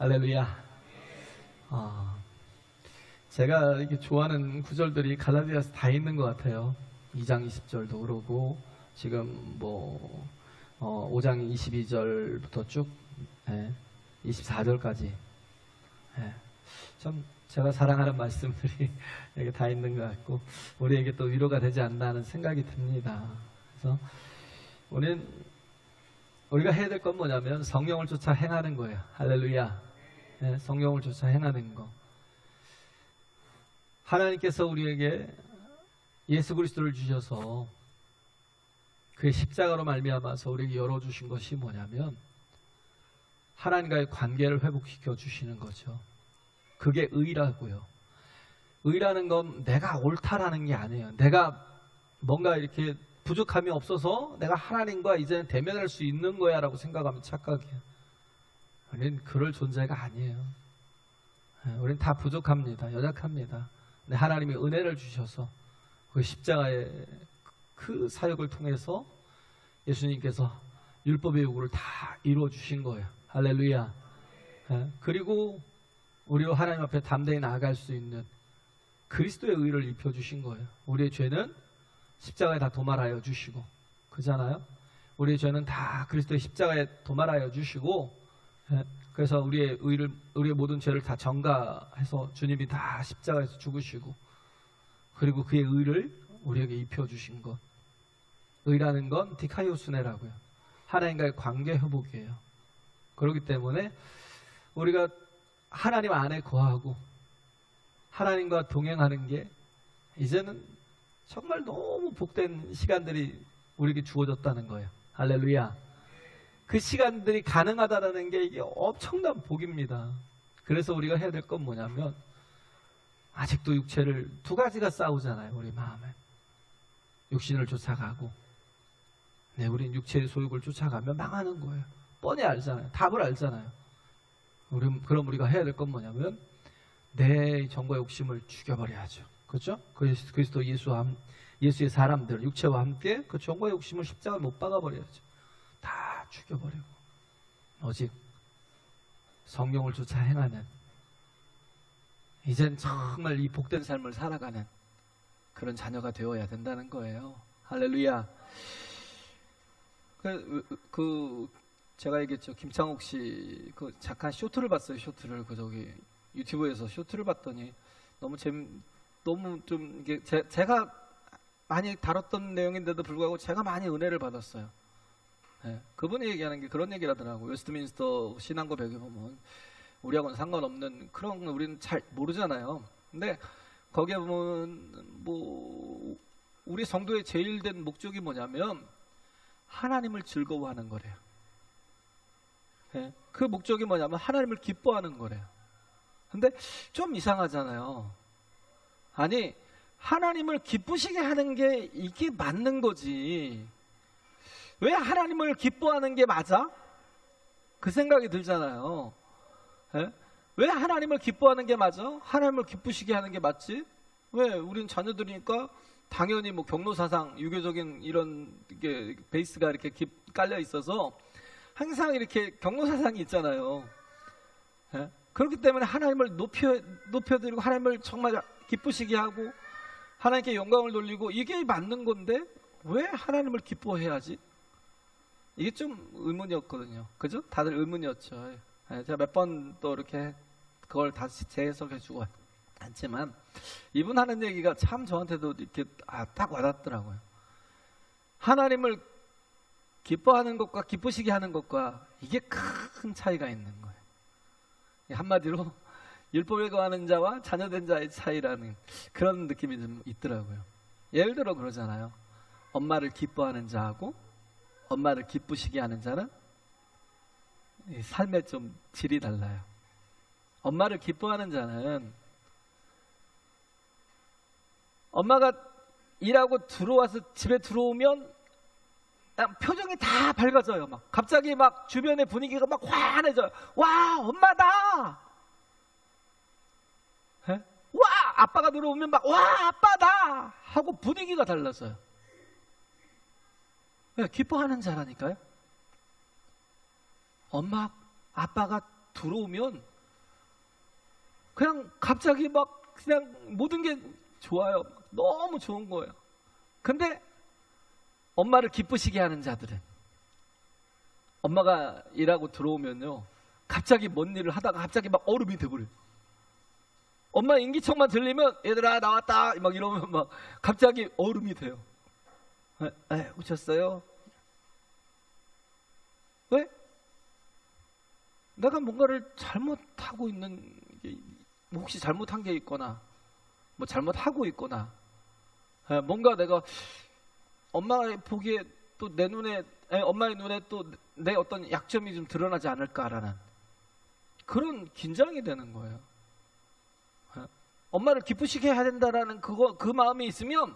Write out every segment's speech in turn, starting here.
할렐루야. 제가 이렇게 좋아하는 구절들이 갈라디아서 다 있는 것 같아요. 2장 20절도 그러고 지금 5장 22절부터 쭉 24절까지 참 제가 사랑하는 말씀들이 여기 다 있는 것 같고 우리에게 또 위로가 되지 않나 하는 생각이 듭니다. 그래서 우리가 해야 될 건 뭐냐면 성령을 쫓아 행하는 거예요. 할렐루야. 성령을 쫓아 행하는 거. 하나님께서 우리에게 예수 그리스도를 주셔서 그의 십자가로 말미암아서 우리에게 열어주신 것이 뭐냐면 하나님과의 관계를 회복시켜 주시는 거죠. 그게 의라고요. 의라는 건 내가 옳다라는 게 아니에요. 내가 뭔가 이렇게 부족함이 없어서 내가 하나님과 이제는 대면할 수 있는 거야 라고 생각하면 착각이에요. 우리는 그럴 존재가 아니에요. 우리는 다 부족합니다. 연약합니다. 근데 하나님이 은혜를 주셔서 그 십자가의 그 사역을 통해서 예수님께서 율법의 요구를 다 이루어 주신 거예요. 할렐루야. 그리고 우리로 하나님 앞에 담대히 나아갈 수 있는 그리스도의 의를 입혀주신 거예요. 우리의 죄는 십자가에 다 도말하여 주시고, 그잖아요. 우리의 죄는 다 그리스도의 십자가에 도말하여 주시고, 그래서 우리의 모든 죄를 다 전가해서 주님이 다 십자가에서 죽으시고, 그리고 그의 의를 우리에게 입혀주신 것. 의라는 건 디카이오스네라고요. 하나님과의 관계 회복이에요. 그렇기 때문에 우리가 하나님 안에 거하고 하나님과 동행하는 게 이제는 정말 너무 복된 시간들이 우리에게 주어졌다는 거예요. 할렐루야. 그 시간들이 가능하다는 게 이게 엄청난 복입니다. 그래서 우리가 해야 될 건 뭐냐면 아직도 육체를 두 가지가 싸우잖아요. 우리 마음에 육신을 쫓아가고 우리는 육체의 소욕을 쫓아가면 망하는 거예요. 뻔히 알잖아요. 답을 알잖아요. 그럼 우리가 해야 될 건 뭐냐면 내 정과 욕심을 죽여버려야죠. 그렇죠? 그리스도 예수의 사람들 육체와 함께 그 정과 욕심을 십자가에 못 박아버려야죠. 다 죽여버리고 오직 성령을 쫓아 행하는, 이젠 정말 이 복된 삶을 살아가는 그런 자녀가 되어야 된다는 거예요. 할렐루야. 제가 얘기했죠. 김창옥 씨 잠깐 쇼트를 봤어요. 쇼트를 유튜브에서 쇼트를 봤더니 너무 좀 이게 제가 많이 다뤘던 내용인데도 불구하고 제가 많이 은혜를 받았어요. 그분이 얘기하는 게 그런 얘기를 하더라고요. 웨스트민스터 신앙고 벽에 보면 우리하고는 상관없는 그런 거 우리는 잘 모르잖아요. 근데 거기에 보면 우리 성도의 제일 된 목적이 뭐냐면 하나님을 즐거워하는 거래요. 그 목적이 뭐냐면 하나님을 기뻐하는 거래요. 근데 좀 이상하잖아요. 아니 하나님을 기쁘시게 하는 게 이게 맞는 거지 왜 하나님을 기뻐하는 게 맞아? 그 생각이 들잖아요. 왜 하나님을 기뻐하는 게 맞아? 하나님을 기쁘시게 하는 게 맞지? 왜? 우린 자녀들이니까 당연히 경로사상, 유교적인 이런 게 베이스가 이렇게 깔려 있어서 항상 이렇게 경로사상이 있잖아요. 그렇기 때문에 하나님을 높여드리고 하나님을 정말 기쁘시게 하고 하나님께 영광을 돌리고 이게 맞는 건데 왜 하나님을 기뻐해야지? 이게 좀 의문이었거든요. 그죠? 다들 의문이었죠. 제가 몇 번 또 이렇게 그걸 다시 재해석해주고 않지만 이분 하는 얘기가 참 저한테도 이렇게 딱 와닿더라고요. 하나님을 기뻐하는 것과 기쁘시게 하는 것과 이게 큰 차이가 있는 거예요. 한마디로 율법에 거하는 자와 자녀된 자의 차이라는 그런 느낌이 좀 있더라고요. 예를 들어 그러잖아요. 엄마를 기뻐하는 자하고 엄마를 기쁘시게 하는 자는 삶의 좀 질이 달라요. 엄마를 기뻐하는 자는 엄마가 일하고 들어와서 집에 들어오면 표정이 다 밝아져요. 갑자기 주변의 분위기가 환해져요. 와, 엄마다! 와, 아빠가 들어오면 와, 아빠다! 하고 분위기가 달라져요. 기뻐하는 자라니까요. 엄마, 아빠가 들어오면 그냥 갑자기 막 그냥 모든 게 좋아요. 너무 좋은 거예요. 근데 엄마를 기쁘시게 하는 자들은, 엄마가 일하고 들어오면요, 갑자기 뭔 일을 하다가 갑자기 막 얼음이 돼버려요. 엄마 인기척만 들리면 얘들아 나왔다 막 이러면 막 갑자기 얼음이 돼요. 오셨어요? 왜? 내가 뭔가를 잘못하고 있는 게, 혹시 잘못한 게 있거나 뭐 잘못하고 있거나, 뭔가 내가 엄마의 보기에 또 내 눈에, 엄마의 눈에 또 내 어떤 약점이 좀 드러나지 않을까라는 그런 긴장이 되는 거예요. 엄마를 기쁘시게 해야 된다라는 그 마음이 있으면,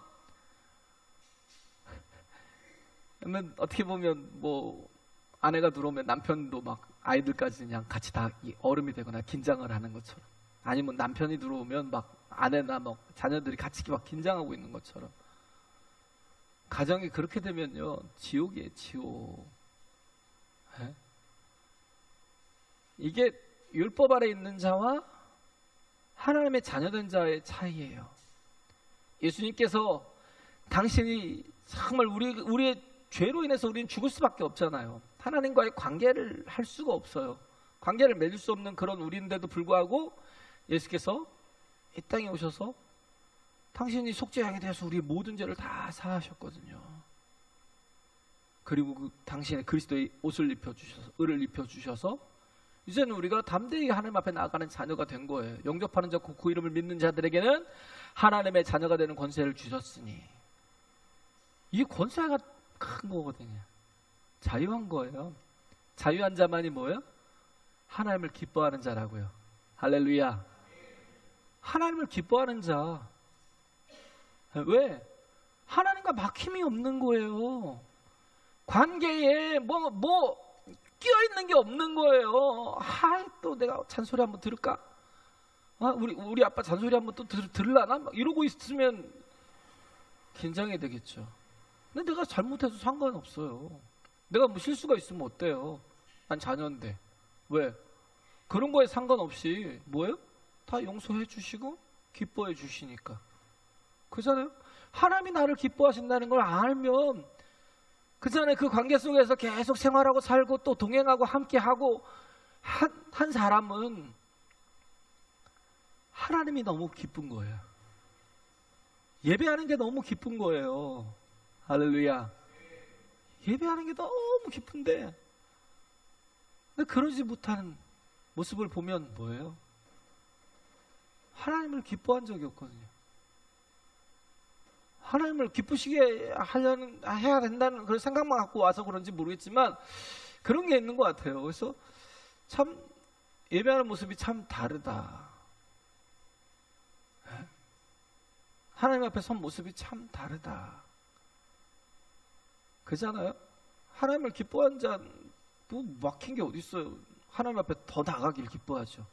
어떻게 보면 뭐 아내가 들어오면 남편도 막 아이들까지 그냥 같이 다 얼음이 되거나 긴장을 하는 것처럼, 아니면 남편이 들어오면 막 아내나 막 자녀들이 같이 막 긴장하고 있는 것처럼, 가정이 그렇게 되면요 지옥이에요, 지옥. 이게 율법 아래 있는 자와 하나님의 자녀된 자의 차이예요. 예수님께서 당신이 정말 우리의 죄로 인해서 우리는 죽을 수밖에 없잖아요. 하나님과의 관계를 할 수가 없어요. 관계를 맺을 수 없는 그런 우리인데도 불구하고 예수께서 이 땅에 오셔서 당신이 속죄하게 되어서 우리의 모든 죄를 다 사하셨거든요. 그리고 당신의 그리스도의 옷을 입혀주셔서, 을을 입혀주셔서 이제는 우리가 담대히 하나님 앞에 나아가는 자녀가 된 거예요. 영접하는 자, 그 이름을 믿는 자들에게는 하나님의 자녀가 되는 권세를 주셨으니, 이 권세가 큰 거거든요. 자유한 거예요. 자유한 자만이 뭐예요? 하나님을 기뻐하는 자라고요. 할렐루야. 하나님을 기뻐하는 자. 왜? 하나님과 막힘이 없는 거예요. 관계에 끼어있는 게 없는 거예요. 또 내가 잔소리 한번 들을까? 우리 아빠 잔소리 한번 또 들으려나? 막 이러고 있으면 긴장이 되겠죠. 근데 내가 잘못해도 상관없어요. 내가 뭐 실수가 있으면 어때요? 난 자녀인데. 왜? 그런 거에 상관없이 뭐예요? 다 용서해 주시고 기뻐해 주시니까. 그잖아요? 하나님이 나를 기뻐하신다는 걸 알면, 그잖아요. 그 관계 속에서 계속 생활하고 살고 또 동행하고 함께하고 한 사람은 하나님이 너무 기쁜 거예요. 예배하는 게 너무 기쁜 거예요. 할렐루야. 예배하는 게 너무 기쁜데, 근데 그러지 못하는 모습을 보면 뭐예요? 하나님을 기뻐한 적이 없거든요. 하나님을 기쁘시게 해야 된다는 그런 생각만 갖고 와서 그런지 모르겠지만 그런 게 있는 것 같아요. 그래서 참 예배하는 모습이 참 다르다. 하나님 앞에 선 모습이 참 다르다. 그잖아요? 하나님을 기뻐한 자, 뭐 막힌 게 어디 있어요? 하나님 앞에 더 나가길 기뻐하죠.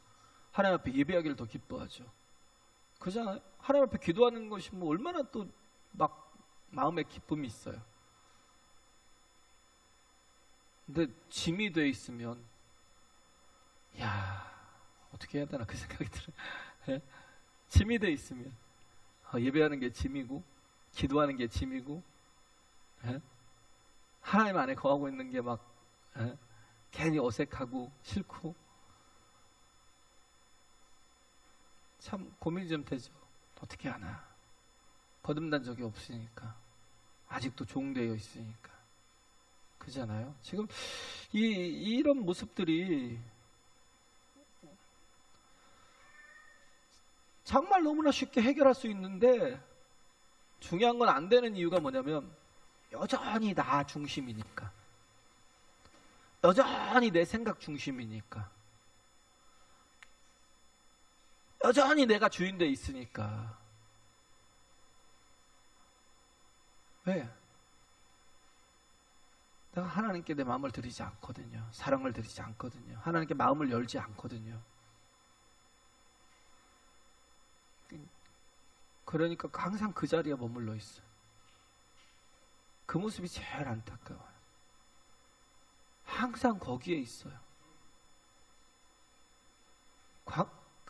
하나님 앞에 예배하기를 더 기뻐하죠. 그잖아요? 하나님 앞에 기도하는 것이 뭐 얼마나 또 막 마음에 기쁨이 있어요. 근데 짐이 돼 있으면, 야, 어떻게 해야 되나 그 생각이 들어요. 짐이 돼 있으면, 예배하는 게 짐이고 기도하는 게 짐이고, 하나님 안에 거하고 있는 게 막 괜히 어색하고 싫고, 참 고민이 좀 되죠. 어떻게 하나. 거듭난 적이 없으니까, 아직도 종되어 있으니까. 그잖아요. 지금 이런 모습들이 정말 너무나 쉽게 해결할 수 있는데, 중요한 건 안 되는 이유가 뭐냐면 여전히 나 중심이니까, 여전히 내 생각 중심이니까, 여전히 내가 주인돼 있으니까. 왜? 내가 하나님께 내 마음을 드리지 않거든요. 사랑을 드리지 않거든요. 하나님께 마음을 열지 않거든요. 그러니까 항상 그 자리에 머물러 있어요. 그 모습이 제일 안타까워요. 항상 거기에 있어요.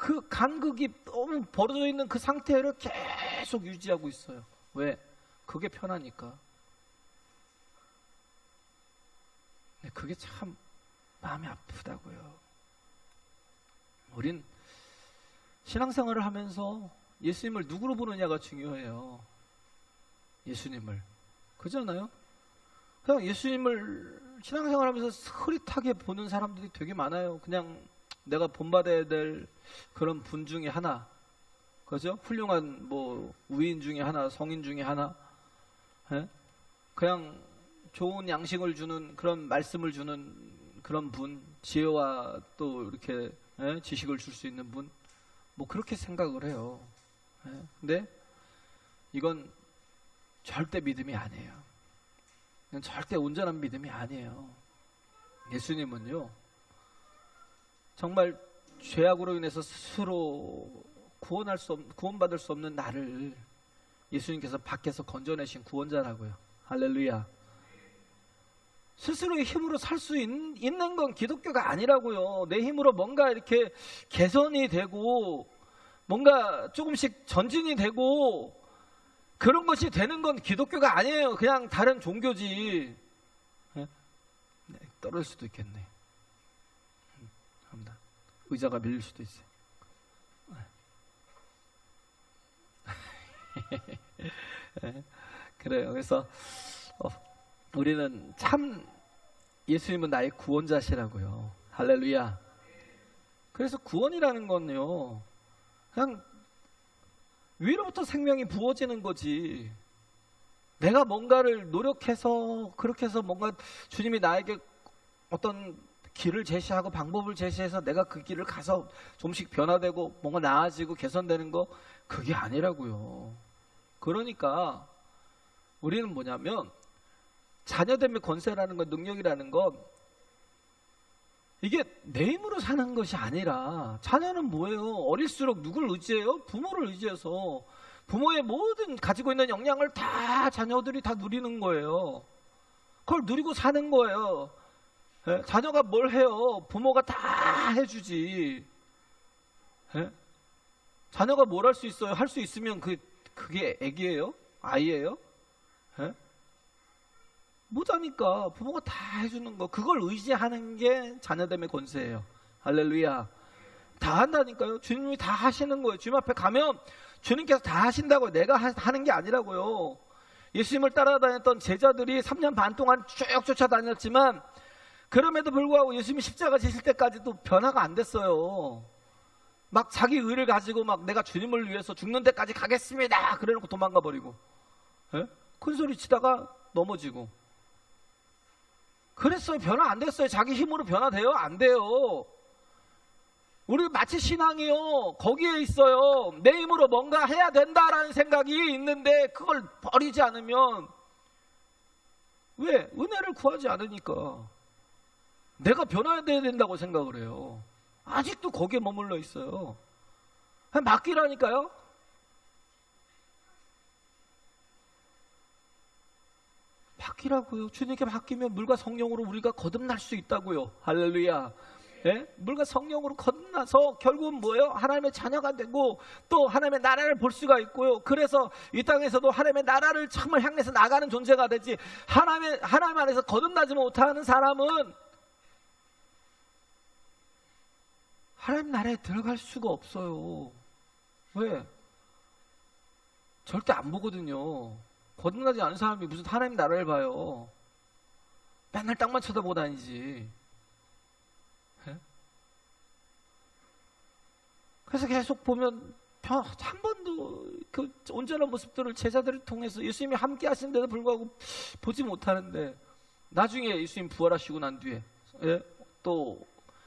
그 간극이 너무 벌어져 있는 그 상태를 계속 유지하고 있어요. 왜? 그게 편하니까. 근데 그게 참 마음이 아프다고요. 우린 신앙생활을 하면서 예수님을 누구로 보느냐가 중요해요. 예수님을. 그렇잖아요? 그냥 예수님을 신앙생활하면서 흐릿하게 보는 사람들이 되게 많아요. 그냥 내가 본받아야 될 그런 분 중에 하나, 그죠? 훌륭한 뭐 우인 중에 하나, 성인 중에 하나, 예? 그냥 좋은 양식을 주는 그런 말씀을 주는 그런 분, 지혜와 또 이렇게 예? 지식을 줄 수 있는 분, 뭐 그렇게 생각을 해요. 예? 근데 이건 절대 믿음이 아니에요. 이건 절대 온전한 믿음이 아니에요. 예수님은요, 정말 죄악으로 인해서 스스로 구원받을 수 없는 나를 예수님께서 밖에서 건져내신 구원자라고요. 할렐루야. 스스로의 힘으로 살 수 있는 건 기독교가 아니라고요. 내 힘으로 뭔가 이렇게 개선이 되고 뭔가 조금씩 전진이 되고 그런 것이 되는 건 기독교가 아니에요. 그냥 다른 종교지. 네? 네, 떨어질 수도 있겠네. 합니다. 의자가 밀릴 수도 있어요. 네. 그래요. 그래서 우리는 참 예수님은 나의 구원자시라고요. 할렐루야. 그래서 구원이라는 건요, 그냥 위로부터 생명이 부어지는 거지. 내가 뭔가를 노력해서 그렇게 해서 뭔가 주님이 나에게 어떤 길을 제시하고 방법을 제시해서 내가 그 길을 가서 좀씩 변화되고 뭔가 나아지고 개선되는 거, 그게 아니라고요. 그러니까 우리는 뭐냐면 자녀됨의 권세라는 건, 능력이라는 건 이게 내 힘으로 사는 것이 아니라, 자녀는 뭐예요? 어릴수록 누굴 의지해요? 부모를 의지해서 부모의 모든 가지고 있는 역량을 다 자녀들이 다 누리는 거예요. 그걸 누리고 사는 거예요. 예? 자녀가 뭘 해요? 부모가 다 해주지. 예? 자녀가 뭘 할 수 있어요? 할 수 있으면 그게 애기예요? 아이예요? 예? 못하니까 부모가 다 해주는 거, 그걸 의지하는 게 자녀됨의 권세예요. 할렐루야. 다 한다니까요. 주님이 다 하시는 거예요. 주님 앞에 가면 주님께서 다 하신다고요. 내가 하는 게 아니라고요. 예수님을 따라다녔던 제자들이 3년 반 동안 쭉 쫓아다녔지만 그럼에도 불구하고 예수님이 십자가 지실 때까지도 변화가 안 됐어요. 막 자기 의를 가지고 막 내가 주님을 위해서 죽는 데까지 가겠습니다 그래놓고 도망가 버리고, 예? 큰 소리 치다가 넘어지고 그랬어요. 변화 안 됐어요. 자기 힘으로 변화돼요? 안 돼요. 우리 마치 신앙이요, 거기에 있어요. 내 힘으로 뭔가 해야 된다라는 생각이 있는데 그걸 버리지 않으면, 왜? 은혜를 구하지 않으니까. 내가 변화해야 된다고 생각을 해요. 아직도 거기에 머물러 있어요. 맡기라니까요. 맡기라고요. 주님께 맡기면 물과 성령으로 우리가 거듭날 수 있다고요. 할렐루야. 예? 물과 성령으로 거듭나서 결국은 뭐예요? 하나님의 자녀가 되고 또 하나님의 나라를 볼 수가 있고요. 그래서 이 땅에서도 하나님의 나라를 정말 향해서 나가는 존재가 되지, 하나님 안에서 거듭나지 못하는 사람은 하나님 나라에 들어갈 수가 없어요. 왜? 절대 안 보거든요. 거듭나지 않은 사람이 무슨 하나님 나라를 봐요. 맨날 땅만 쳐다보고 다니지. 예? 그래서 계속 보면 한 번도 그 온전한 모습들을 제자들을 통해서 예수님이 함께 하시는데도 불구하고 보지 못하는데, 나중에 예수님 부활하시고 난 뒤에, 예? 또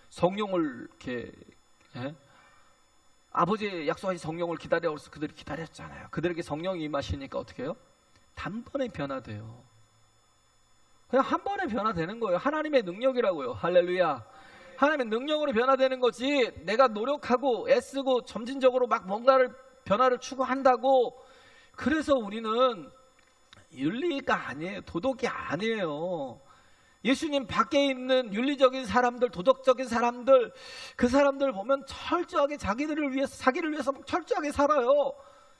성령을 이렇게, 예? 아버지의 약속하신 성령을 기다려서 그들이 기다렸잖아요. 그들에게 성령이 임하시니까 어떻게 해요? 단번에 변화돼요. 그냥 한 번에 변화되는 거예요. 하나님의 능력이라고요. 할렐루야. 하나님의 능력으로 변화되는 거지, 내가 노력하고 애쓰고 점진적으로 막 뭔가를 변화를 추구한다고 그래서 우리는 윤리가 아니에요. 도덕이 아니에요. 예수님 밖에 있는 윤리적인 사람들, 도덕적인 사람들, 그 사람들 보면 철저하게 자기를 위해서 철저하게 살아요.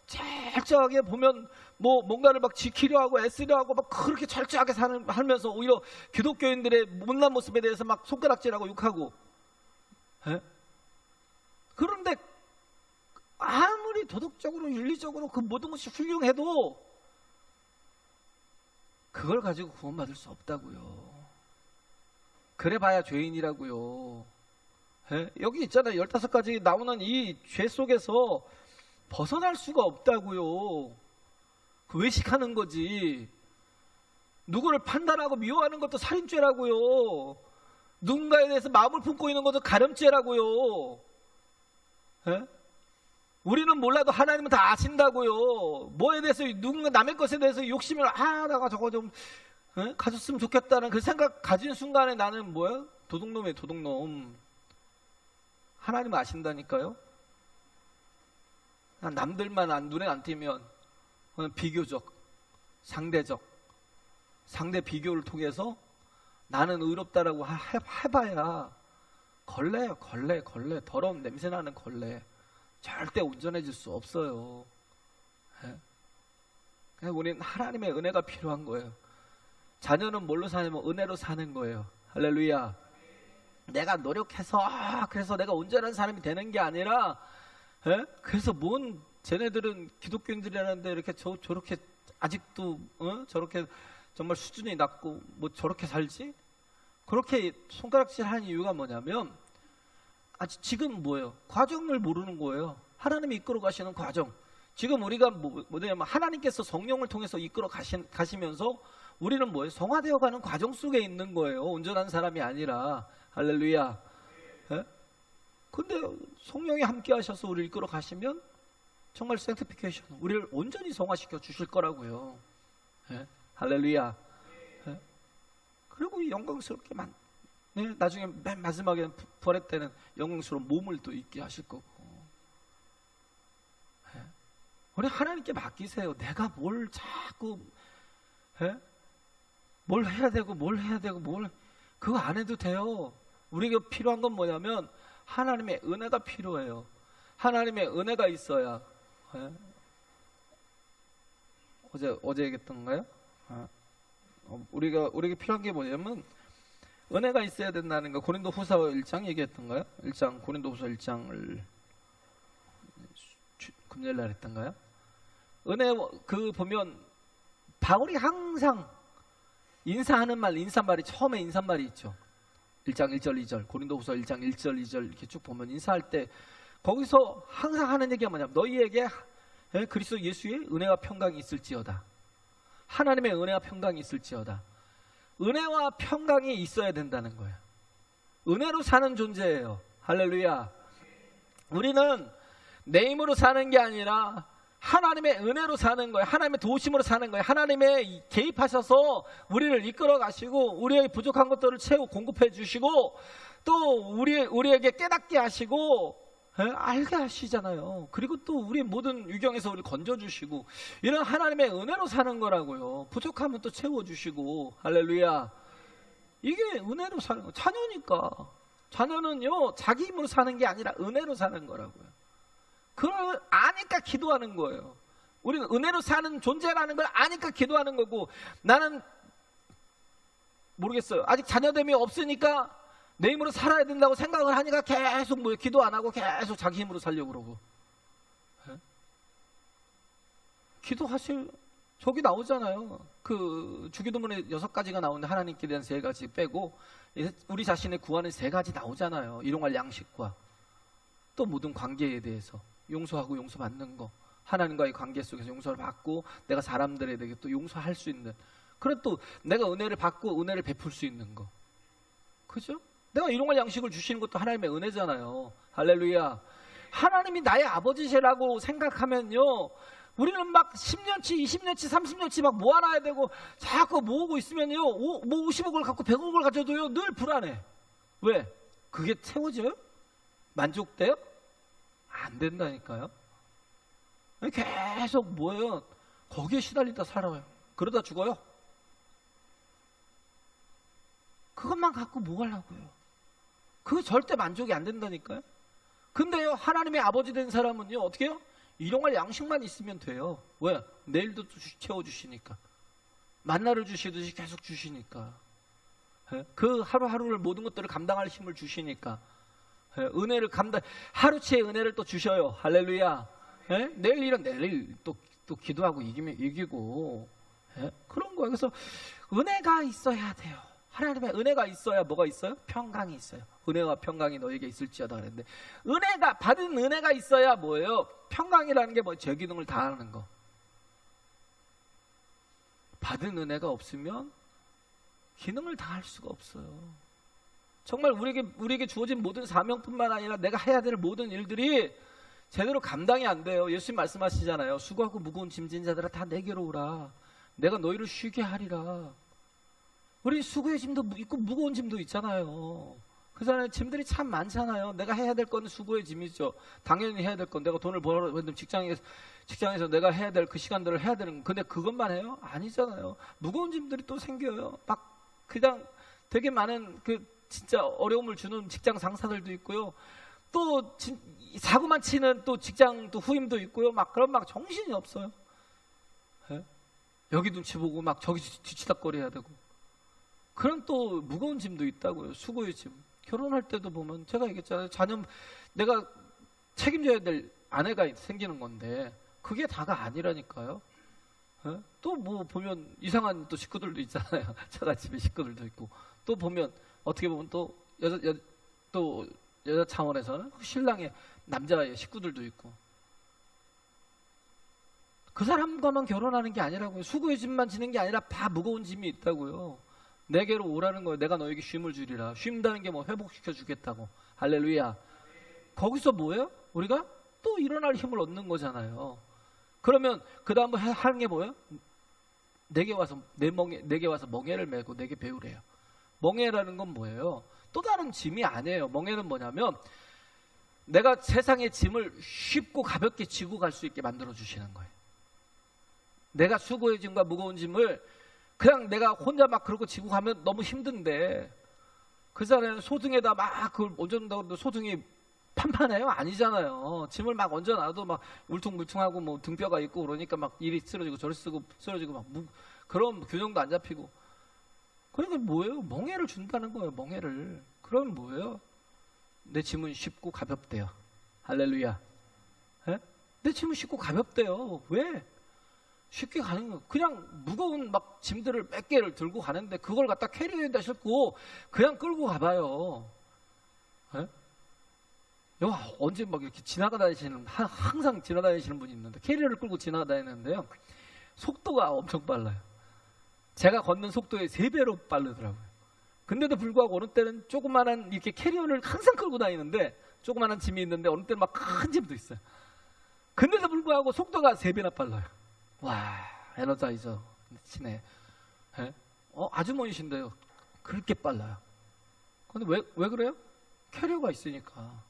철저하게 보면 뭐 뭔가를 막 지키려 하고 애쓰려 하고 막 그렇게 철저하게 살면서 오히려 기독교인들의 못난 모습에 대해서 막 손가락질하고 욕하고. 에? 그런데 아무리 도덕적으로 윤리적으로 그 모든 것이 훌륭해도 그걸 가지고 구원받을 수 없다고요. 그래봐야 죄인이라고요. 에? 여기 있잖아요. 15가지 나오는 이 죄 속에서 벗어날 수가 없다고요. 그 외식하는 거지. 누구를 판단하고 미워하는 것도 살인죄라고요. 누군가에 대해서 마음을 품고 있는 것도 가늠죄라고요. 에? 우리는 몰라도 하나님은 다 아신다고요. 뭐에 대해서 누군가 남의 것에 대해서 욕심을 내가 저거 좀 가졌으면 좋겠다는 그 생각 가진 순간에 나는 뭐야? 도둑놈이에요, 도둑놈. 하나님은 아신다니까요. 남들만 눈에 안 띄면 비교적, 상대적, 상대 비교를 통해서 나는 의롭다라고 해봐야 걸레예요, 걸레. 더러운 냄새나는 걸레. 절대 온전해질 수 없어요. 그냥 우리는 하나님의 은혜가 필요한 거예요. 자녀는 뭘로 사냐면 은혜로 사는 거예요. 할렐루야. 내가 노력해서 그래서 내가 온전한 사람이 되는 게 아니라 그래서 뭔 쟤네들은 기독교인들이라는데 이렇게 저렇게 아직도 저렇게 정말 수준이 낮고 뭐 저렇게 살지? 그렇게 손가락질하는 이유가 뭐냐면 아직 지금 뭐예요? 과정을 모르는 거예요. 하나님이 이끌어 가시는 과정. 지금 우리가 뭐냐면 하나님께서 성령을 통해서 이끌어 가시면서 우리는 뭐예요? 성화되어 가는 과정 속에 있는 거예요. 온전한 사람이 아니라. 할렐루야. 근데 성령이 함께 하셔서 우리를 이끌어 가시면 정말 sanctification, 우리를 온전히 성화시켜 주실 거라고요. 할렐루야. 그리고 영광스럽게 나중에 맨 마지막에 부활의 때는 영광스러운 몸을 또 있게 하실 거고. 우리 하나님께 맡기세요. 내가 뭘 자꾸 뭘 해야 되고 그거 안 해도 돼요. 우리가 필요한 건 뭐냐면 하나님의 은혜가 필요해요. 하나님의 은혜가 있어야. 어제 얘기했던 건가요? 우리가 필요한 게 뭐냐면 은혜가 있어야 된다는 거. 고린도후서 1장 얘기했던가요? 1장 고린도후서 1장을 금요일 날 했던가요? 은혜 그 보면 바울이 항상 인사하는 인사말이 처음에 인사말이 있죠. 1장 1절 2절 고린도후서 1장 1절 2절 이렇게 쭉 보면 인사할 때 거기서 항상 하는 얘기가 뭐냐면 너희에게 그리스도 예수의 은혜와 평강이 있을지어다. 하나님의 은혜와 평강이 있을지어다. 은혜와 평강이 있어야 된다는 거예요. 은혜로 사는 존재예요. 할렐루야. 우리는 내 힘으로 사는 게 아니라 하나님의 은혜로 사는 거예요. 하나님의 도우심으로 사는 거예요. 하나님의 개입하셔서 우리를 이끌어 가시고 우리의 부족한 것들을 공급해 주시고 또 우리에게 깨닫게 하시고 알게 하시잖아요. 그리고 또 우리 모든 유경에서 우리 건져주시고 이런 하나님의 은혜로 사는 거라고요. 부족하면 또 채워주시고. 할렐루야. 이게 은혜로 사는 거. 자녀니까. 자녀는요 자기 힘으로 사는 게 아니라 은혜로 사는 거라고요. 그걸 아니까 기도하는 거예요. 우리는 은혜로 사는 존재라는 걸 아니까 기도하는 거고, 나는 모르겠어요. 아직 자녀됨이 없으니까 내 힘으로 살아야 된다고 생각을 하니까 계속 기도 안 하고 계속 자기 힘으로 살려고 그러고. 기도하실 저기 나오잖아요. 그 주기도문에 6가지가 나오는데 하나님께 대한 3가지 빼고 우리 자신의 구하는 3가지 나오잖아요. 일용할 양식과 또 모든 관계에 대해서 용서하고 용서받는 거, 하나님과의 관계 속에서 용서를 받고 내가 사람들에게 또 용서할 수 있는, 그런 또 내가 은혜를 받고 은혜를 베풀 수 있는 거. 그죠? 내가 일용할 양식을 주시는 것도 하나님의 은혜잖아요. 할렐루야. 하나님이 나의 아버지시라고 생각하면요, 우리는 막 10년치, 20년치, 30년치 막 모아놔야 되고 자꾸 모으고 있으면요, 50억을 갖고 100억을 가져도요 늘 불안해. 왜? 그게 채워져요? 만족돼요? 안 된다니까요. 계속 뭐예요? 거기에 시달리다 살아요. 그러다 죽어요. 그것만 갖고 뭐 하려고요? 그거 절대 만족이 안 된다니까요. 근데요, 하나님의 아버지 된 사람은요, 어떻게 해요? 일용할 양식만 있으면 돼요. 왜? 내일도 채워주시니까. 만나를 주시듯이 계속 주시니까. 그 하루하루를 모든 것들을 감당할 힘을 주시니까. 은혜를 하루치의 은혜를 또 주셔요. 할렐루야. 내일 일은 내일 또 기도하고 이기고. 그런 거예요. 그래서 은혜가 있어야 돼요. 하나님의 은혜가 있어야 뭐가 있어요? 평강이 있어요. 은혜와 평강이 너에게 있을지어다 그랬는데, 받은 은혜가 있어야 뭐예요? 평강이라는 게 뭐예요? 제 기능을 다하는 거. 받은 은혜가 없으면 기능을 다할 수가 없어요. 정말 우리에게 주어진 모든 사명뿐만 아니라 내가 해야 될 모든 일들이 제대로 감당이 안 돼요. 예수님 말씀하시잖아요. 수고하고 무거운 짐진 자들아 다 내게로 오라. 내가 너희를 쉬게 하리라. 우리 수고의 짐도 있고 무거운 짐도 있잖아요. 그잖아요. 짐들이 참 많잖아요. 내가 해야 될 건 수고의 짐이죠. 당연히 해야 될 건 내가 돈을 벌어 직장에서 내가 해야 될 그 시간들을 해야 되는 건. 근데 그것만 해요? 아니잖아요. 무거운 짐들이 또 생겨요. 막 그냥 되게 많은 진짜 어려움을 주는 직장 상사들도 있고요. 또 사고만 치는 또 직장 또 후임도 있고요. 그럼 정신이 없어요. 여기 눈치 보고 저기 뒤치다거려야 되고. 그런 또 무거운 짐도 있다고요. 수고의 짐. 결혼할 때도 보면 제가 얘기했잖아요. 내가 책임져야 될 아내가 생기는 건데 그게 다가 아니라니까요. 또 뭐 보면 이상한 또 식구들도 있잖아요. 처갓집에 식구들도 있고. 또 보면 어떻게 보면 또 여자 차원에서는 신랑의 남자의 식구들도 있고. 그 사람과만 결혼하는 게 아니라고요. 수고의 짐만 지는 게 아니라 다 무거운 짐이 있다고요. 내게로 오라는 거예요. 내가 너에게 쉼을 주리라. 쉼다는 게 뭐 회복시켜 주겠다고. 할렐루야. 거기서 뭐예요? 우리가 또 일어날 힘을 얻는 거잖아요. 그러면 그 다음 하는 게 뭐예요? 내게 와서 멍에를 메고 내게 배우래요. 멍에라는 건 뭐예요? 또 다른 짐이 아니에요. 멍에는 뭐냐면 내가 세상의 짐을 쉽고 가볍게 지고 갈 수 있게 만들어 주시는 거예요. 내가 수고의 짐과 무거운 짐을 그냥 내가 혼자 그러고 지고 가면 너무 힘든데, 그 사람은 소등에다 그걸 얹어놓는다고 해도 소등이 판판해요? 아니잖아요. 짐을 얹어놔도 울퉁불퉁하고 뭐 등뼈가 있고 그러니까 이리 쓰러지고 저리 쓰러지고 그런 균형도 안 잡히고. 그러니까 뭐예요? 멍에를 준다는 거예요. 멍에를. 그럼 뭐예요? 내 짐은 쉽고 가볍대요. 할렐루야. 내 짐은 쉽고 가볍대요. 왜? 쉽게 가는 거예요. 그냥 무거운 짐들을 몇 개를 들고 가는데 그걸 갖다 캐리어에다 싣고 그냥 끌고 가봐요. 언제 이렇게 항상 지나다니시는 분이 있는데, 캐리어를 끌고 지나다니는데요. 속도가 엄청 빨라요. 제가 걷는 속도의 3배로 빠르더라고요. 근데도 불구하고 어느 때는 조그만한 이렇게 캐리어를 항상 끌고 다니는데, 조그만한 짐이 있는데 어느 때는 큰 짐도 있어요. 근데도 불구하고 속도가 3배나 빨라요. 와, 에너자이저 치네. 아주머니신데요. 그렇게 빨라요. 근데 왜 그래요? 캐리어가 있으니까.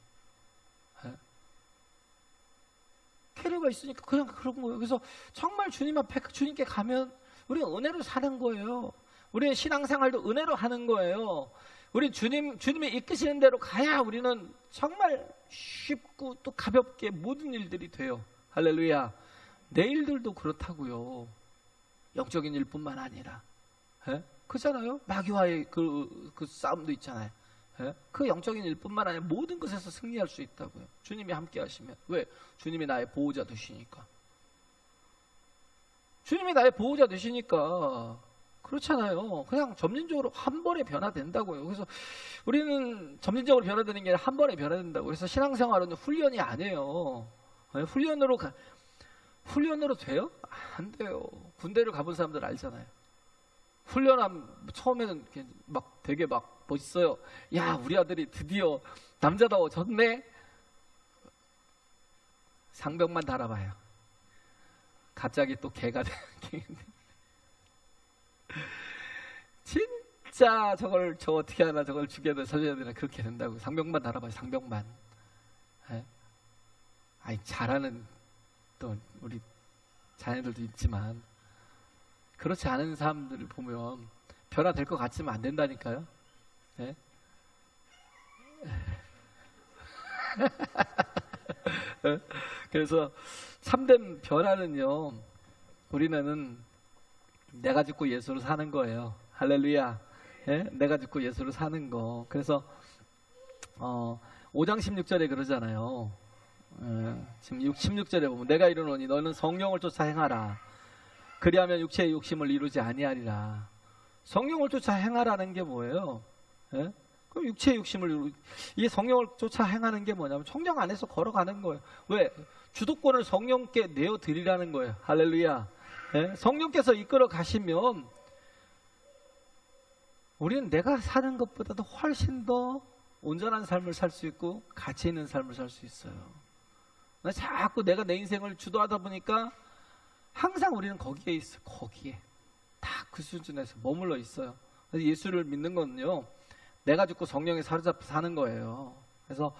캐리어가 있으니까 그냥 그런 거예요. 그래서 정말 주님 앞에 주님께 가면 우리는 은혜로 사는 거예요. 우리의 신앙생활도 은혜로 하는 거예요. 우리 주님이 이끄시는 대로 가야 우리는 정말 쉽고 또 가볍게 모든 일들이 돼요. 할렐루야. 내 일들도 그렇다고요. 영적인 일뿐만 아니라. 그렇잖아요. 마귀와의 그 싸움도 있잖아요. 그 영적인 일뿐만 아니라 모든 것에서 승리할 수 있다고요. 주님이 함께 하시면. 왜? 주님이 나의 보호자 되시니까. 주님이 나의 보호자 되시니까. 그렇잖아요. 그냥 점진적으로 한 번에 변화된다고요. 그래서 우리는 점진적으로 변화되는 게 아니라 한 번에 변화된다고. 그래서 신앙생활은 훈련이 아니에요. 훈련으로 돼요? 안 돼요. 군대를 가본 사람들 알잖아요. 훈련하면 처음에는 되게 멋있어요. 야, 우리 아들이 드디어 남자다워졌네. 상병만 달아봐요. 갑자기 또 개가 진짜 저걸 어떻게 하나, 저걸 죽여야 돼, 살려야 되나, 그렇게 된다고. 상병만 달아봐요. 상병만. 잘하는 또 우리 자녀들도 있지만 그렇지 않은 사람들을 보면 변화될 것 같지만 안 된다니까요. 네? 그래서 참된 변화는요, 우리는 내가 죽고 예수로 사는 거예요. 할렐루야. 예? 내가 죽고 예수로 사는 거. 그래서 5장 16절에 그러잖아요. 지금 16절에 보면 내가 이르노니 너는 성령을 쫓아 행하라. 그리하면 육체의 욕심을 이루지 아니하리라. 성령을 쫓아 행하라는 게 뭐예요? 예? 그럼 육체의 욕심을 이루. 이 성령을 쫓아 행하는 게 뭐냐면 성령 안에서 걸어가는 거예요. 왜? 주도권을 성령께 내어 드리라는 거예요. 할렐루야. 예? 성령께서 이끌어 가시면 우리는 내가 사는 것보다도 훨씬 더 온전한 삶을 살 수 있고 가치 있는 삶을 살 수 있어요. 자꾸 내가 내 인생을 주도하다 보니까 항상 우리는 거기에 있어요. 거기에 딱 그 수준에서 머물러 있어요. 그래서 예수를 믿는 거는요, 내가 죽고 성령에 사로잡혀 사는 거예요. 그래서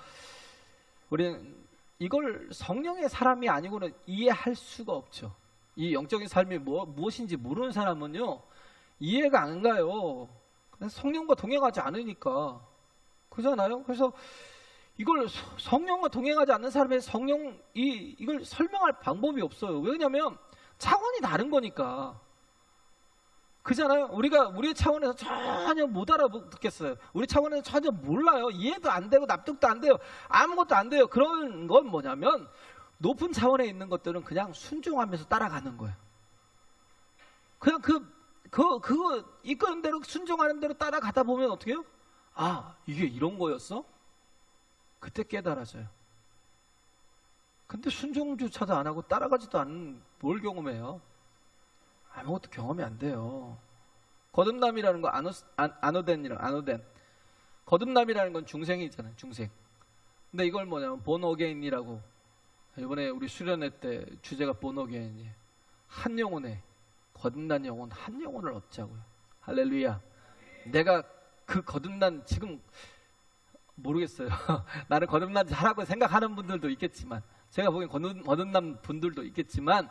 우리는 이걸 성령의 사람이 아니고는 이해할 수가 없죠. 이 영적인 삶이 무엇인지 모르는 사람은요, 이해가 안 가요. 성령과 동행하지 않으니까. 그렇잖아요. 그래서 이걸 성령과 동행하지 않는 사람의 이걸 설명할 방법이 없어요. 왜냐하면 차원이 다른 거니까. 그잖아요. 우리의 차원에서 전혀 못 알아듣겠어요. 우리 차원에서 전혀 몰라요. 이해도 안 되고 납득도 안 돼요. 아무것도 안 돼요. 그런 건 뭐냐면 높은 차원에 있는 것들은 그냥 순종하면서 따라가는 거예요. 그냥 그거 이끄는 대로 순종하는 대로 따라가다 보면 어떻게 해요? 아, 이게 이런 거였어? 그때 깨달아져요. 근데 순종조차도 안 하고 따라가지도 않는 뭘 경험해요? 아무것도 경험이 안 돼요. 거듭남이라는 거 아노덴. 거듭남이라는 건 중생이 있잖아요. 중생. 근데 이걸 뭐냐면 본 어게인이라고, 이번에 우리 수련회 때 주제가 본 어게인이에요. 한 영혼에, 거듭난 영혼 한 영혼을 얻자고요. 할렐루야. 내가 그 거듭난, 지금 모르겠어요. 나는 거듭난 자라고 생각하는 분들도 있겠지만, 제가 보기엔 거듭난 분들도 있겠지만,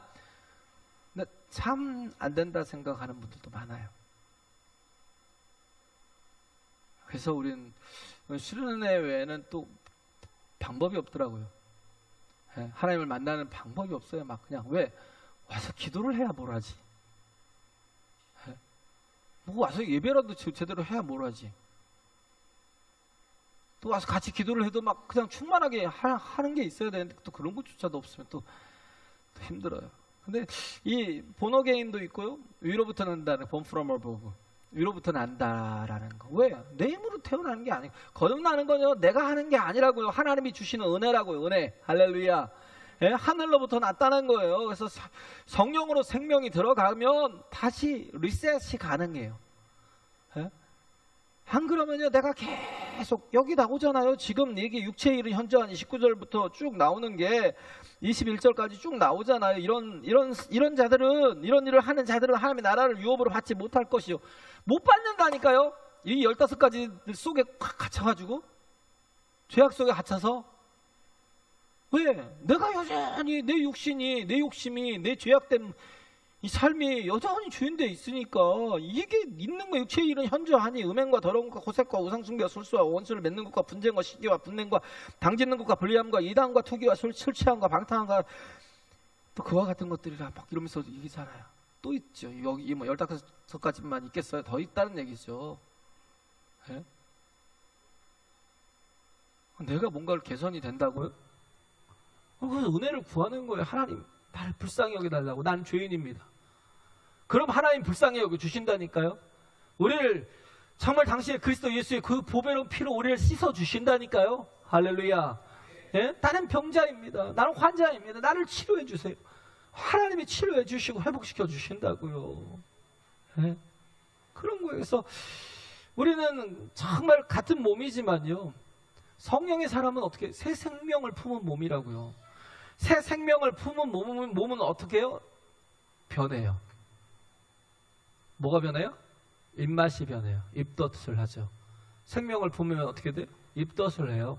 근데 참 안 된다 생각하는 분들도 많아요. 그래서 우리는 수련회 외에는 또 방법이 없더라고요. 하나님을 만나는 방법이 없어요. 막 그냥 왜? 와서 기도를 해야 뭘 하지. 뭐 와서 예배라도 제대로 해야 뭘 하지. 또 와서 같이 기도를 해도 막 그냥 충만하게 하는 게 있어야 되는데 또 그런 것조차도 없으면 또 힘들어요. 근데 이 본어게인도 있고요. 위로부터 난다는 born from above. 위로부터 난다라는 거. 왜? 내 힘으로 태어나는 게 아니고 거듭나는 건요, 내가 하는 게 아니라고요. 하나님이 주시는 은혜라고요. 은혜. 할렐루야. 예? 하늘로부터 났다는 거예요. 그래서 성령으로 생명이 들어가면 다시 리셋이 가능해요. 예? 안 그러면요, 내가 계속 여기 나오잖아요. 지금 이게 육체의 일은 현저한 19절부터 쭉 나오는 게 21절까지 쭉 나오잖아요. 이런 자들은, 이런 일을 하는 자들은 하나님의 나라를 유업으로 받지 못할 것이요. 못 받는다니까요. 이 15가지 속에 꽉 갇혀가지고, 죄악 속에 갇혀서. 왜? 내가 여전히 내 욕심이, 내 죄악된 이 삶이 여전히 주인되어 있으니까, 이게 있는 거, 육체의 일은 현저하니 음행과 더러운 것과 고색과 우상숭배와 술수와 원수를 맺는 것과 분쟁과 시기와 분냄과 당짓는 것과 불리함과 이단과 투기와 술 취함과 방탕함과 또 그와 같은 것들이라 막 이러면서 얘기잖아요. 또 있죠. 여기 뭐 15가지만 있겠어요? 더 있다는 얘기죠. 예? 내가 뭔가를 개선이 된다고요? 그래서 은혜를 구하는 거예요. 하나님, 나를 불쌍히 여겨달라고. 난 죄인입니다. 그럼 하나님 불쌍히 여겨 주신다니까요. 우리를 정말 당시에 그리스도 예수의 그 보배로운 피로 우리를 씻어 주신다니까요. 할렐루야. 예? 나는 병자입니다. 나는 환자입니다. 나를 치료해 주세요. 하나님이 치료해 주시고 회복시켜 주신다고요. 예? 그런 거예요. 그래서 우리는 정말 같은 몸이지만요, 성령의 사람은 어떻게 새 생명을 품은 몸이라고요. 새 생명을 품은 몸은 어떻게 해요? 변해요. 뭐가 변해요? 입맛이 변해요. 입덧을 하죠. 생명을 품으면 어떻게 돼요? 입덧을 해요.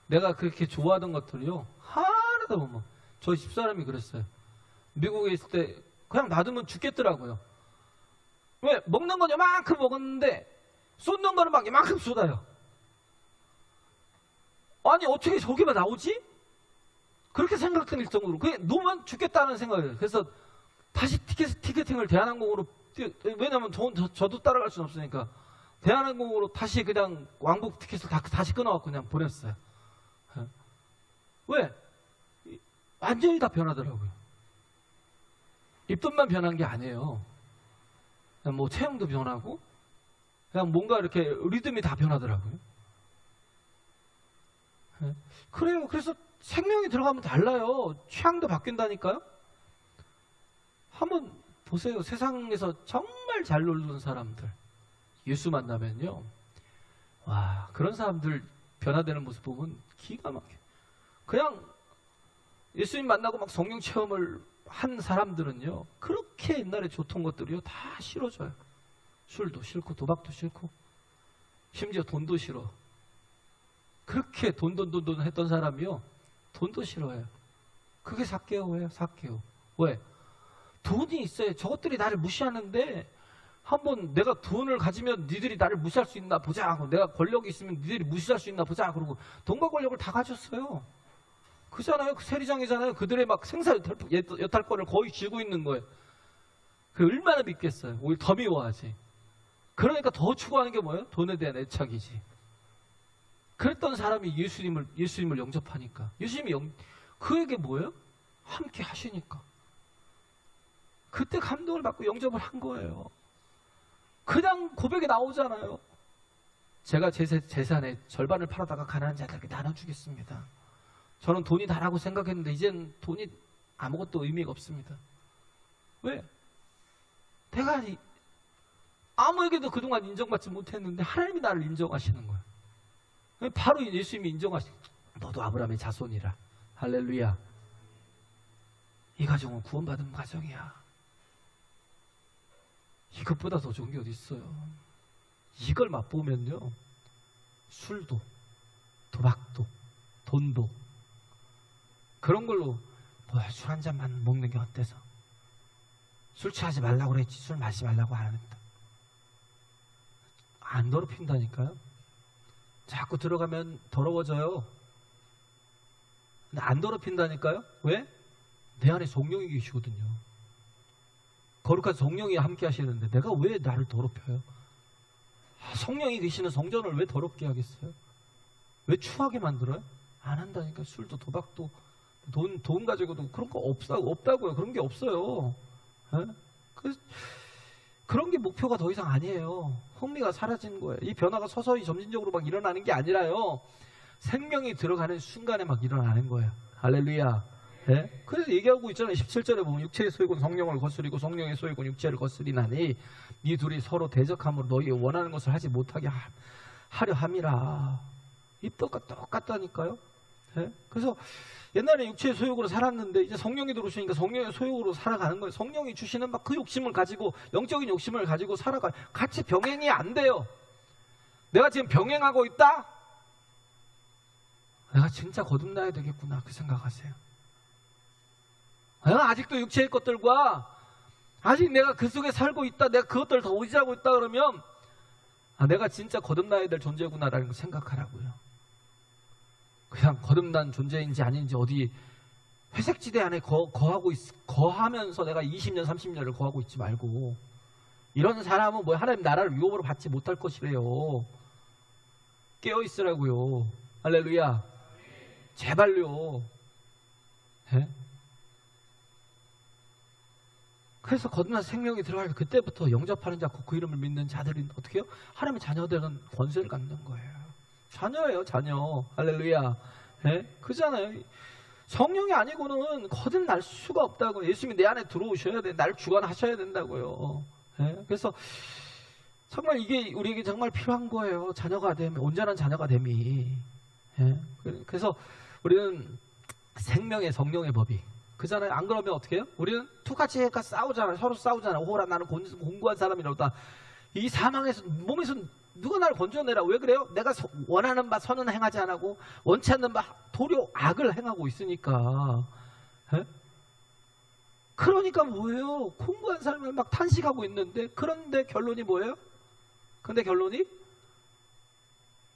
내가 그렇게 좋아하던 것들이요, 하나도 못 먹어. 저희 집사람이 그랬어요. 미국에 있을 때 그냥 놔두면 죽겠더라고요. 왜? 먹는 건 요만큼 먹었는데 쏟는 거는 막 이만큼 쏟아요. 아니 어떻게 저기만 나오지? 그렇게 생각될 정도로 그게 놓으면 죽겠다는 생각이에요. 그래서 다시 티켓팅을 대한항공으로 왜냐면 저도 따라갈 수는 없으니까 대한항공으로 다시 그냥 왕복 티켓을 다시 끊어갖고 그냥 보냈어요. 왜? 완전히 다 변하더라고요. 입덧만 변한 게 아니에요. 그냥 뭐 체형도 변하고 그냥 뭔가 이렇게 리듬이 다 변하더라고요. 그래요. 그래서 생명이 들어가면 달라요. 취향도 바뀐다니까요. 한번 보세요. 세상에서 정말 잘 놀던 사람들 예수 만나면요, 와, 그런 사람들 변화되는 모습 보면 기가 막혀. 그냥 예수님 만나고 막 성령 체험을 한 사람들은요, 그렇게 옛날에 좋던 것들이요 다 싫어져요. 술도 싫고 도박도 싫고 심지어 돈도 싫어. 그렇게 돈 했던 사람이요 돈도 싫어해요. 그게 삭개오예요. 삭개오. 왜? 돈이 있어야 저것들이 나를 무시하는데 한번 내가 돈을 가지면 니들이 나를 무시할 수 있나 보자 하고, 내가 권력이 있으면 니들이 무시할 수 있나 보자 그러고 돈과 권력을 다 가졌어요. 그잖아요. 그 세리장이잖아요. 그들의 막 생사 여탈권을 거의 쥐고 있는 거예요. 그 얼마나 믿겠어요. 오히려 더 미워하지. 그러니까 더 추구하는 게 뭐예요? 돈에 대한 애착이지. 그랬던 사람이 예수님을 영접하니까, 예수님이 그에게 뭐예요? 함께 하시니까 그때 감동을 받고 영접을 한 거예요. 그냥 고백이 나오잖아요. 제가 제 재산의 절반을 팔아다가 가난한 자들에게 나눠주겠습니다. 저는 돈이 다라고 생각했는데 이젠 돈이 아무것도 의미가 없습니다. 왜? 내가 아무에게도 그동안 인정받지 못했는데 하나님이 나를 인정하시는 거예요. 바로 예수님이 너도 아브라함의 자손이라. 할렐루야. 이 가정은 구원받은 가정이야. 이것보다 더 좋은 게 어디 있어요. 이걸 맛보면요, 술도 도박도 돈도 그런 걸로 술 한 잔만 먹는 게 어때서? 술 취하지 말라고 그랬지 술 마시지 말라고 안 했다. 안 더럽힌다니까요. 자꾸 들어가면 더러워져요. 근데 안 더럽힌다니까요. 왜? 내 안에 성령이 계시거든요. 거룩한 성령이 함께 하시는데 내가 왜 나를 더럽혀요? 성령이 계시는 성전을 왜 더럽게 하겠어요? 왜 추하게 만들어요? 안 한다니까. 술도 도박도 돈 가지고도 그런 거 없다고요. 그런 게 없어요. 그런 게 목표가 더 이상 아니에요. 흥미가 사라지는 거예요. 이 변화가 서서히 점진적으로 막 일어나는 게 아니라요, 생명이 들어가는 순간에 막 일어나는 거예요. 할렐루야. 네? 그래서 얘기하고 있잖아요. 17절에 보면 육체의 소욕은 성령을 거스리고 성령의 소욕은 육체를 거스리나니 이 둘이 서로 대적함으로 너희 원하는 것을 하지 못하게 하려 함이라. 입덧과 똑같다니까요. 네? 그래서 옛날에 육체의 소욕으로 살았는데 이제 성령이 들어오시니까 성령의 소욕으로 살아가는 거예요. 성령이 주시는 막 그 욕심을 가지고, 영적인 욕심을 가지고 살아가요. 같이 병행이 안 돼요. 내가 지금 병행하고 있다? 내가 진짜 거듭나야 되겠구나 그 생각하세요. 내가 아직도 육체의 것들과 아직 내가 그 속에 살고 있다, 내가 그것들을 더 의지하고 있다 그러면 내가 진짜 거듭나야 될 존재구나라는 걸 생각하라고요. 그냥 거듭난 존재인지 아닌지 어디 회색지대 안에 거하면서 내가 20년 30년을 거하고 있지 말고, 이런 사람은 뭐 하나님 나라를 유업으로 받지 못할 것이래요. 깨어있으라고요. 할렐루야. 제발요. 네? 그래서 거듭난 생명이 들어갈 때 그때부터 영접하는 자, 그 이름을 믿는 자들이 어떻게 해요? 하나님의 자녀들은 권세를 갖는 거예요. 자녀예요, 자녀. 할렐루야. 네? 그잖아요. 성령이 아니고는 거듭날 수가 없다고. 예수님이 내 안에 들어오셔야 돼. 날 주관하셔야 된다고요. 네? 그래서 정말 이게 우리에게 정말 필요한 거예요. 자녀가 됨, 온전한 자녀가 됨이. 네? 그래서 우리는 생명의 성령의 법이 그잖아요. 안 그러면 어떻게 해요? 우리는 똑같이 싸우잖아요. 서로 싸우잖아요. 오호라 나는 공고한 사람이라고. 이 사망에서 몸에서 누가 나를 건져내라. 왜 그래요? 내가 원하는 바 선은 행하지 않고 원치 않는 바 도리어 악을 행하고 있으니까. 에? 그러니까 뭐예요? 공고한 삶을 막 탄식하고 있는데, 그런데 결론이 뭐예요? 근데 결론이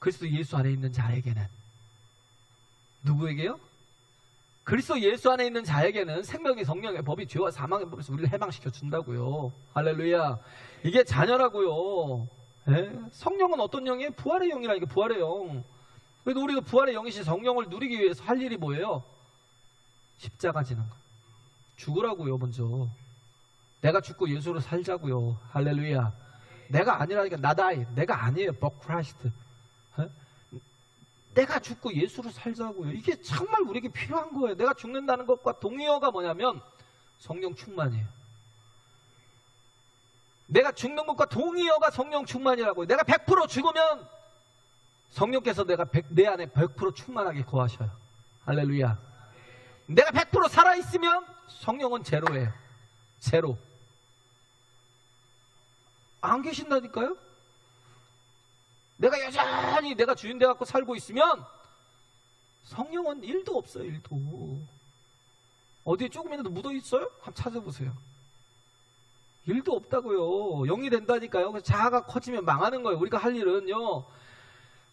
그리스도 예수 안에 있는 자에게는. 누구에게요? 그리스도 예수 안에 있는 자에게는 생명의 성령의 법이 죄와 사망의 법에서 우리를 해방시켜 준다고요. 할렐루야. 이게 자녀라고요. 예? 성령은 어떤 영이에요? 부활의 영이라니까. 부활의 영. 그래도 우리가 부활의 영이신 성령을 누리기 위해서 할 일이 뭐예요? 십자가 지는 거. 죽으라고요. 먼저 내가 죽고 예수로 살자고요. 할렐루야. 내가 아니라니까. 나다이. 내가 아니에요. but Christ. 예? 내가 죽고 예수로 살자고요. 이게 정말 우리에게 필요한 거예요. 내가 죽는다는 것과 동의어가 뭐냐면 성령 충만이에요. 내가 죽는 것과 동의어가 성령 충만이라고요. 내가 100% 죽으면 성령께서 내 안에 100% 충만하게 거하셔요. 할렐루야. 내가 100% 살아있으면 성령은 제로예요. 제로. 안 계신다니까요? 내가 여전히 내가 주인 돼갖고 살고 있으면 성령은 1도 없어요. 1도. 어디에 조금이라도 묻어있어요? 한번 찾아보세요. 1도 없다고요. 영이 된다니까요. 그래서 자아가 커지면 망하는 거예요. 우리가 할 일은요,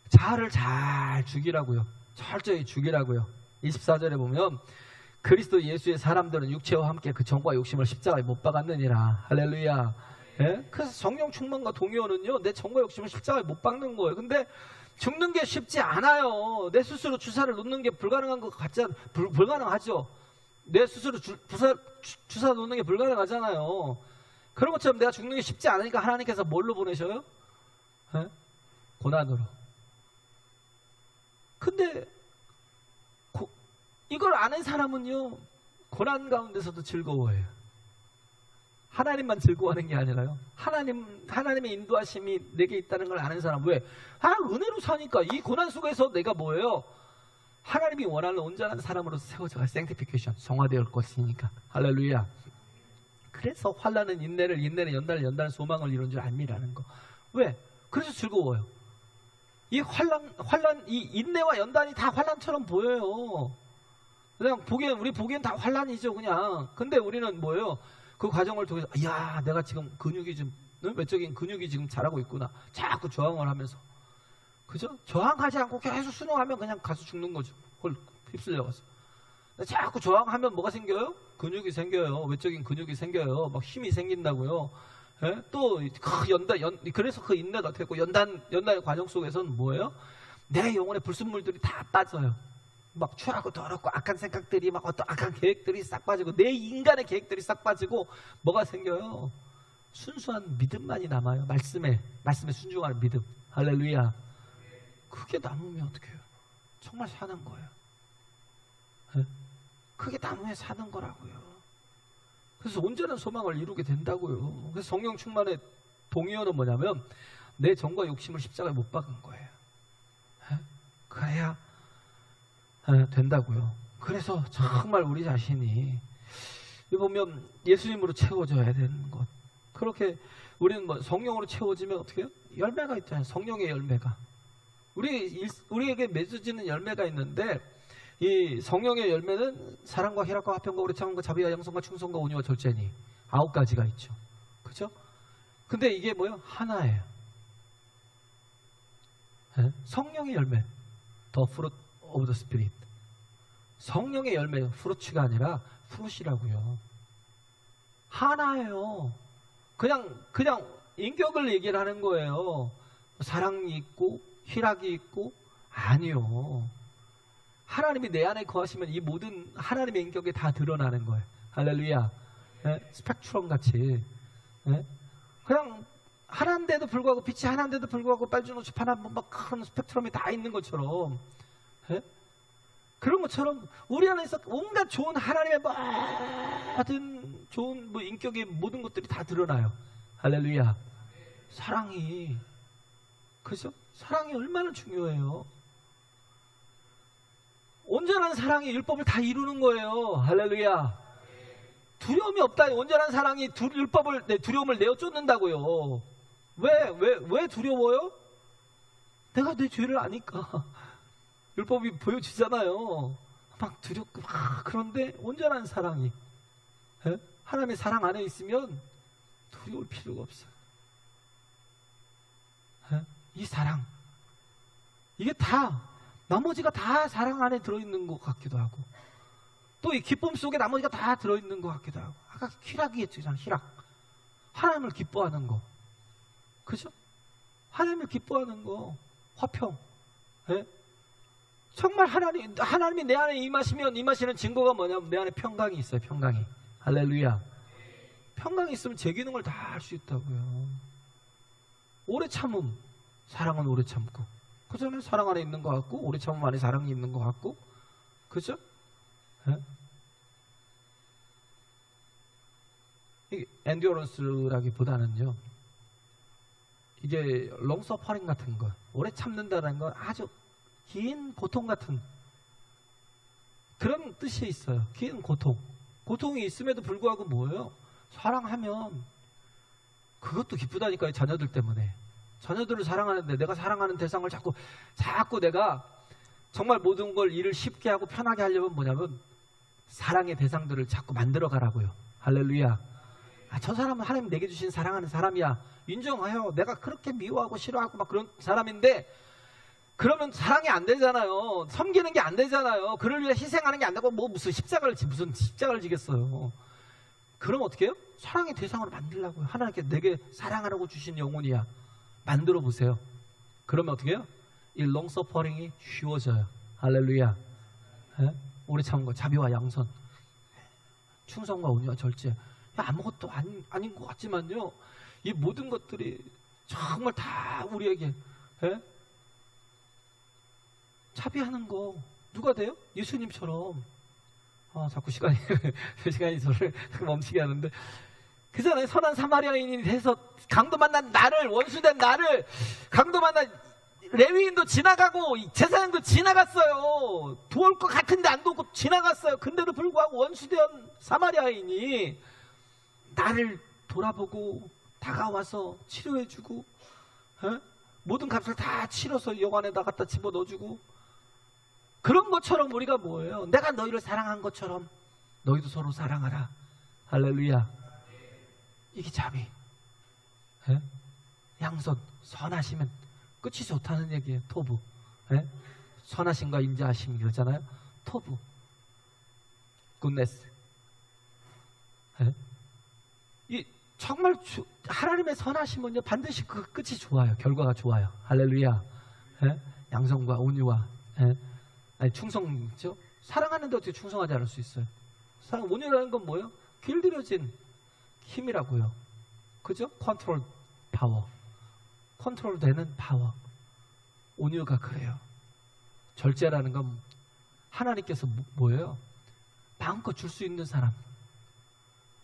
자아를 잘 죽이라고요. 철저히 죽이라고요. 24절에 보면 그리스도 예수의 사람들은 육체와 함께 그 정과 욕심을 십자가에 못 박았느니라. 할렐루야. 예? 그래서 성령 충만과 동의어는요, 내 정과 욕심을 십자가에 못 박는 거예요. 근데 죽는 게 쉽지 않아요. 내 스스로 주사를 놓는 게 불가능한 것 같지 불가능하죠. 내 스스로 주사 놓는 게 불가능하잖아요. 그런 것처럼 내가 죽는 게 쉽지 않으니까 하나님께서 뭘로 보내셔요? 예? 고난으로. 근데 이걸 아는 사람은요, 고난 가운데서도 즐거워해요. 하나님만 즐거워하는 게 아니라요, 하나님의 인도하심이 내게 있다는 걸 아는 사람. 왜? 은혜로 사니까. 이 고난 속에서 내가 뭐예요? 하나님이 원하는 온전한 사람으로서 세워져가 sanctification, 성화되어 것이니까. 할렐루야. 그래서 환난은 인내를, 인내는 연단을, 연단은 소망을 이룬 줄 알미라는 거. 왜? 그래서 즐거워요. 이 이 인내와 연단이 다 환난처럼 보여요. 그냥 우리 보기엔 다 환난이죠, 그냥. 근데 우리는 뭐예요? 그 과정을 통해서, 야, 내가 지금 근육이 좀, 외적인 근육이 지금 자라고 있구나. 자꾸 저항을 하면서. 그죠? 저항하지 않고 계속 순응하면 그냥 가서 죽는 거죠. 휩쓸려가서. 자꾸 저항하면 뭐가 생겨요? 근육이 생겨요. 외적인 근육이 생겨요. 막 힘이 생긴다고요. 예? 또, 그래서 그 인내가 됐고, 연단의 과정 속에서는 뭐예요? 내 영혼의 불순물들이 다 빠져요. 막 추하고 더럽고 악한 생각들이, 막 어떤 악한 계획들이 싹 빠지고, 내 인간의 계획들이 싹 빠지고, 뭐가 생겨요? 순수한 믿음만이 남아요. 말씀에 순종하는 믿음. 할렐루야. 그게 남으면 어떡해요? 정말 사는 거예요. 네? 그게 남으면 사는 거라고요. 그래서 온전한 소망을 이루게 된다고요. 그래서 성령 충만의 동의어는 뭐냐면 내 정과 욕심을 십자가에 못 박은 거예요. 네? 그래야 된다고요. 그래서 정말 우리 자신이 보면 예수님으로 채워져야 되는 것. 그렇게 우리는 뭐 성령으로 채워지면 어떻게 해요? 열매가 있잖아요. 성령의 열매가. 우리에게 맺어지는 열매가 있는데, 이 성령의 열매는 사랑과 희락과 화평과 오래 참음과 자비와 양선과 충성과 온유와 절제니 9가지가 있죠. 그죠? 근데 이게 뭐예요? 하나예요. 네? 성령의 열매, The fruit of the Spirit. 성령의 열매, 프루츠가 아니라 프루시라고요. 하나예요. 그냥 인격을 얘기를 하는 거예요. 사랑이 있고 희락이 있고, 아니요. 하나님이 내 안에 거하시면 이 모든 하나님의 인격이 다 드러나는 거예요. 할렐루야. 네? 스펙트럼 같이. 네? 그냥 하나인데도 불구하고, 빛이 하나인데도 불구하고 빨주노초 파란 막 큰 스펙트럼이 다 있는 것처럼, 네? 그런 것처럼 우리 안에서 온갖 좋은 하나님의 모든 좋은 인격의 모든 것들이 다 드러나요. 할렐루야. 사랑이, 그죠? 사랑이 얼마나 중요해요. 온전한 사랑이 율법을 다 이루는 거예요. 할렐루야. 두려움이 없다. 온전한 사랑이 두려움을 내어 쫓는다고요. 왜 두려워요? 내가 내 죄를 아니까. 율법이 보여주잖아요. 막 두렵고 막. 그런데 온전한 사랑이, 하나님의 사랑 안에 있으면 두려울 필요가 없어요. 이 사랑, 이게 다 나머지가 다 사랑 안에 들어있는 것 같기도 하고, 또 이 기쁨 속에 나머지가 다 들어있는 것 같기도 하고. 아까 희락이 했잖아. 희락. 하나님을 기뻐하는 거, 그죠? 하나님을 기뻐하는 거, 화평. 예? 정말 하나님이 내 안에 임하시는 증거가 뭐냐면 내 안에 평강이 있어요. 평강이. 할렐루야. 평강이 있으면 제 기능을 다 할 수 있다고요. 오래 참음, 사랑은 오래 참고, 그전에 사랑 안에 있는 것 같고, 오래 참음 안에 사랑이 있는 것 같고, 그죠? 예? 이게 엔듀어런스라기보다는요, 이게 롱서퍼링 같은 거, 오래 참는다는 건 아주 긴 고통 같은 그런 뜻이 있어요. 긴 고통. 고통이 있음에도 불구하고 뭐예요? 사랑하면 그것도 기쁘다니까요. 자녀들 때문에. 자녀들을 사랑하는데 내가 사랑하는 대상을 자꾸 내가 정말 모든 걸 일을 쉽게 하고 편하게 하려면 뭐냐면 사랑의 대상들을 자꾸 만들어 가라고요. 할렐루야. 저 사람은 하나님 내게 주신 사랑하는 사람이야. 인정해요. 내가 그렇게 미워하고 싫어하고 막 그런 사람인데, 그러면 사랑이 안 되잖아요. 섬기는 게 안 되잖아요. 그를 위해 희생하는 게 안 되고 무슨 십자가를 지겠어요. 그럼 어떻게 해요? 사랑의 대상으로 만들라고요. 하나님께 내게 사랑하라고 주신 영혼이야. 만들어 보세요. 그러면 어떻게 해요? 이 롱서퍼링이 쉬워져요. 할렐루야. 예? 오래 참은 거, 자비와 양선, 충성과 온유와 절제. 아무것도 아닌 것 같지만요, 이 모든 것들이 정말 다 우리에게, 예? 자비하는 거 누가 돼요? 예수님처럼. 자꾸 시간이 저를 멈추게 하는데, 그전에 선한 사마리아인이 돼서 강도 만난 나를, 원수된 나를, 강도 만난 레위인도 지나가고 제사장도 지나갔어요. 도울 것 같은데 안 도우고 지나갔어요. 근데도 불구하고 원수된 사마리아인이 나를 돌아보고 다가와서 치료해주고, 모든 값을 다 치러서 여관에다 갖다 집어넣어주고, 그런 것처럼 우리가 뭐예요? 내가 너희를 사랑한 것처럼 너희도 서로 사랑하라. 할렐루야. 이게 자비, 양선, 선하시면 끝이 좋다는 얘기예요. 토부. 선하심과 인자하심 그러잖아요. 토부, 굿네스. 이 정말 하나님의 선하심은요, 반드시 그 끝이 좋아요. 결과가 좋아요. 할렐루야. 양성과 온유와 충성이죠. 사랑하는데 어떻게 충성하지 않을 수 있어요? 사랑, 온유라는 건 뭐예요? 길들여진 힘이라고요. 그죠? 컨트롤 파워. 컨트롤 되는 파워. 온유가 그래요. 절제라는 건 하나님께서 뭐예요? 마음껏 줄 수 있는 사람.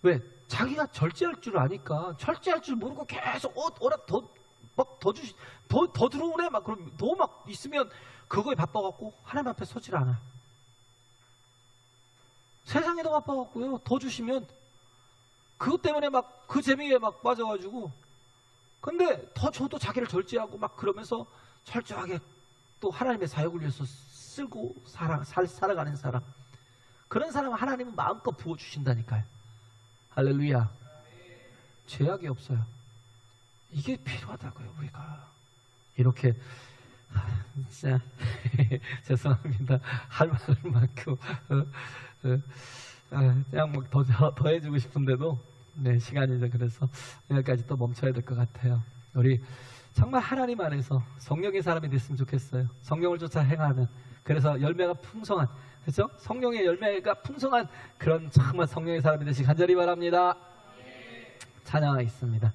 왜? 자기가 절제할 줄 아니까. 절제할 줄 모르고 계속 더 들어오네. 막 그럼 더 막 있으면 그거에 바빠갖고 하나님 앞에 서질 않아. 세상에도 바빠갖고요. 더 주시면 그것 때문에 막 그 재미에 막 빠져가지고, 근데 더 줘도 자기를 절제하고 막 그러면서 철저하게 또 하나님의 사역을 위해서 쓰고 살아가는 사람, 그런 사람은 하나님은 마음껏 부어주신다니까요. 할렐루야. 죄악이 없어요. 이게 필요하다고요. 우리가 이렇게 진짜 죄송합니다. 할 만큼 그냥 막 더 해주고 싶은데도 시간이 이제 그래서 여기까지 또 멈춰야 될 것 같아요. 우리 정말 하나님 안에서 성령의 사람이 됐으면 좋겠어요. 성령을 쫓아 행하는, 그래서 열매가 풍성한, 그렇죠? 성령의 열매가 풍성한 그런 정말 성령의 사람이 되시기 간절히 바랍니다. 찬양하겠습니다.